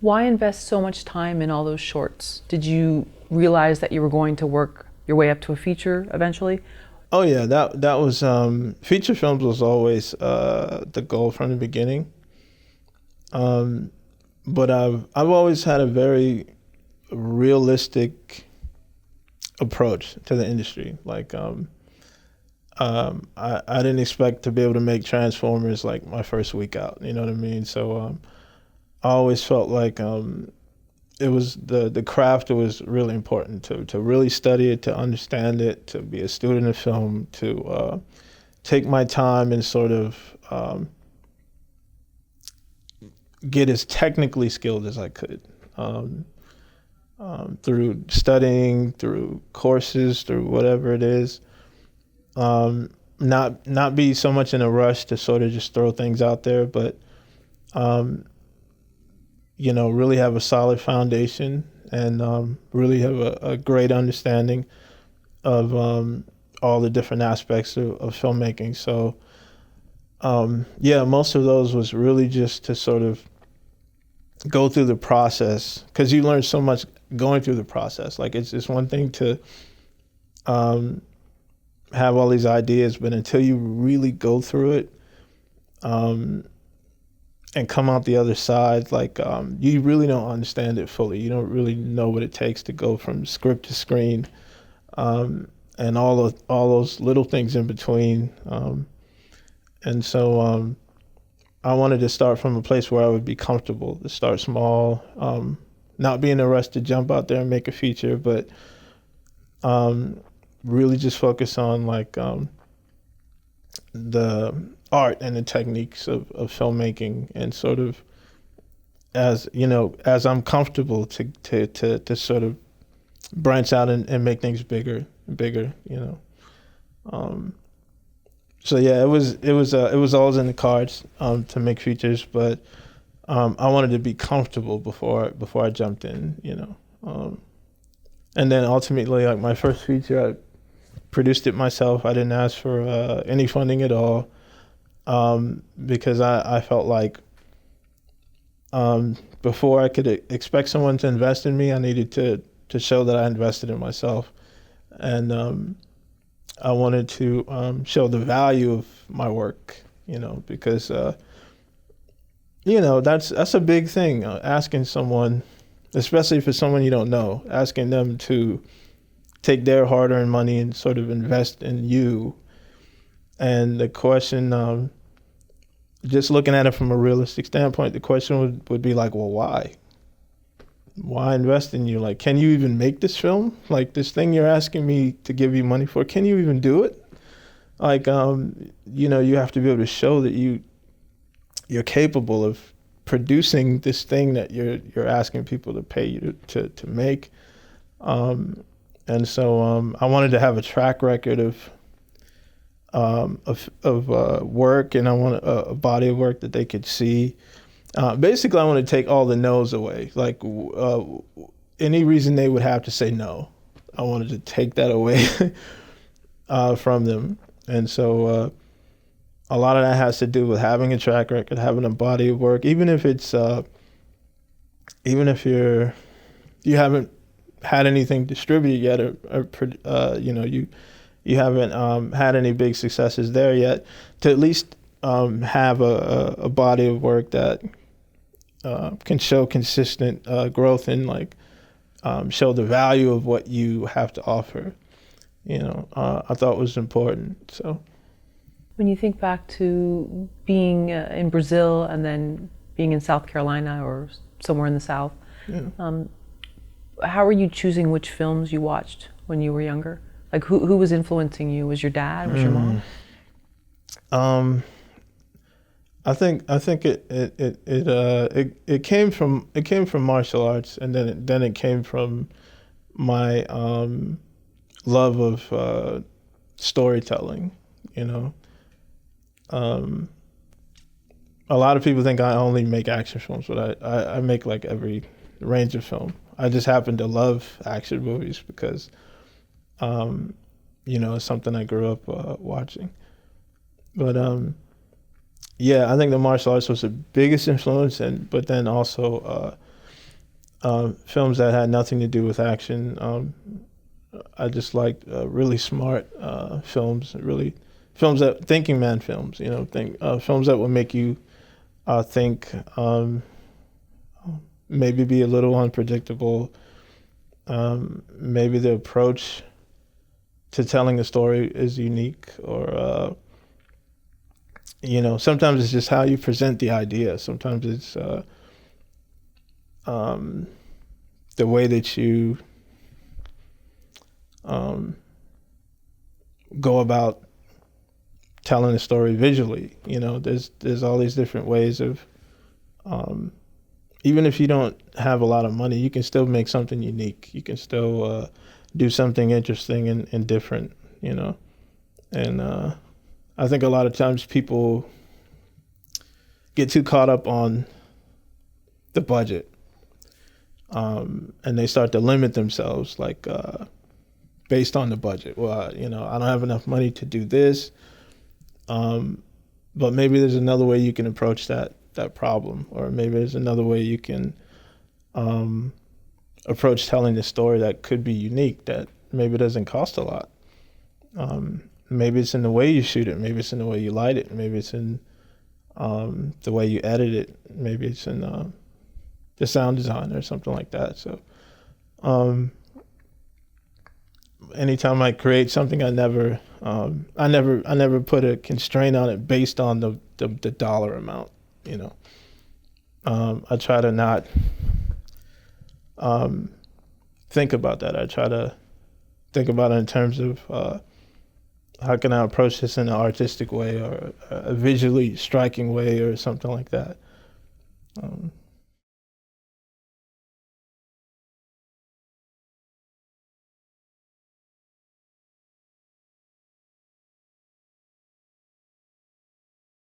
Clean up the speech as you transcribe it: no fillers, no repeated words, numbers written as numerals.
Why invest so much time in all those shorts? Did you realize that you were going to work your way up to a feature eventually? Oh yeah, that was feature films was always the goal from the beginning. Um, but I've always had a very realistic approach to the industry. Like I didn't expect to be able to make Transformers like my first week out. You know what I mean? So I always felt like it was the craft was really important to really study it, to understand it, to be a student of film, to take my time and sort of get as technically skilled as I could. Through studying, through courses, through whatever it is. Not be so much in a rush to sort of just throw things out there, but really have a solid foundation and really have a great understanding of all the different aspects of filmmaking. So most of those was really just to sort of go through the process, because you learn so much going through the process. Like it's one thing to have all these ideas, but until you really go through it and come out the other side, like you really don't understand it fully. You don't really know what it takes to go from script to screen, and all those little things in between. And so I wanted to start from a place where I would be comfortable, to start small, not be in a rush to jump out there and make a feature, but really just focus on like the art and the techniques of filmmaking, and sort of as I'm comfortable to sort of branch out and make things bigger and bigger. So yeah, it was always in the cards to make features, but I wanted to be comfortable before I jumped in. And then ultimately, like my first feature, I produced it myself. I didn't ask for any funding at all, because I felt like before I could expect someone to invest in me, I needed to show that I invested in myself, and I wanted to show the value of my work. Because that's a big thing. Asking someone, especially for someone you don't know, asking them to take their hard-earned money and sort of invest in you. And the question, just looking at it from a realistic standpoint, the question would be like, well, why? Why invest in you? Like, can you even make this film? Like, this thing you're asking me to give you money for, can you even do it? Like, you have to be able to show that you're capable of producing this thing that you're asking people to pay you to make. And so I wanted to have a track record of work, and I want a body of work that they could see. Basically, I want to take all the no's away. Like any reason they would have to say no, I wanted to take that away from them. And so a lot of that has to do with having a track record, having a body of work, even if you haven't had anything distributed yet, or you haven't had any big successes there yet, to at least have a body of work that can show consistent growth, and like show the value of what you have to offer. I thought was important. So When you think back to being in Brazil and then being in South Carolina or somewhere in the South, yeah. How were you choosing which films you watched when you were younger? Like who was influencing you? Was your dad? Was your mom? I think it came from martial arts, and then it came from my love of storytelling. A lot of people think I only make action films, but I make like every range of film. I just happen to love action movies because it's something I grew up watching. But I think the martial arts was the biggest influence, but then also films that had nothing to do with action. I just liked really smart films, really films that thinking man films. Films that would make you think, maybe be a little unpredictable. Maybe the approach to telling a story is unique, or sometimes it's just how you present the idea. Sometimes it's the way that you go about telling a story visually. There's all these different ways of, even if you don't have a lot of money, you can still make something unique. You can still do something interesting and different, And I think a lot of times people get too caught up on the budget, and they start to limit themselves, like, based on the budget. Well, I don't have enough money to do this, but maybe there's another way you can approach that problem, or maybe there's another way you can approach telling the story that could be unique, that maybe doesn't cost a lot. Maybe it's in the way you shoot it, maybe it's in the way you light it, maybe it's in the way you edit it, maybe it's in the sound design or something like that. So anytime I create something, I never put a constraint on it based on the dollar amount. I try to not think about that. I try to think about it in terms of how can I approach this in an artistic way, or a visually striking way, or something like that.